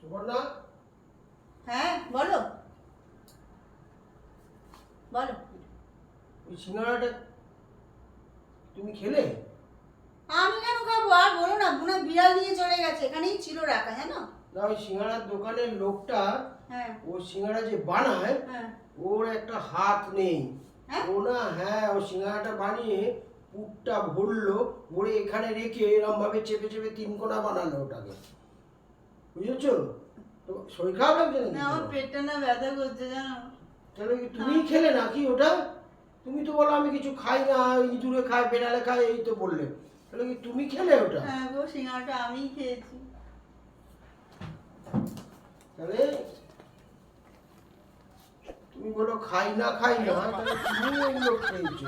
সুবর্ণা, হ্যাঁ বলো বলো। ওই সিঙ্গাড়াটা তুমি খেলে? আমি কেন খাবো? আর বলো না, মনে হয় বিড়াল নিয়ে চলে গেছে, এখানেই ছিল রাখা, জানো? না, ওই সিঙ্গাড়ার দোকানের লোকটা, হ্যাঁ ও সিঙ্গাড়া যে বানায়, হ্যাঁ ওর একটা হাত নেই। হ্যাঁ ও না, হ্যাঁ, ও সিঙ্গাড়াটা বানিয়ে পুরটা ভরলো, ভরে এখানে রেখে এরকম ভাবে চেপে চেপে তিন কোণা বানালো ওটাকে, বুঝেছো? তো শরীর খারাপ লাগছে নাকি? না, আমার পেটটা না ব্যথা করছে, জানো? তাহলে কি তুমিই খেলে নাকি ওটা? তুমি তো বলো আমি কিছু খাই না, ইঁদুরে খায়, বেড়ালে খায়, এই তো বললে। তাহলে কি তুমি খেলে ওটা? হ্যাঁ গো, সিঙ্গাড়াটা আমিই খেয়েছি। তাহলে তুমি বলো খাই না, তাহলে তুমি ওগুলো খেয়েছো।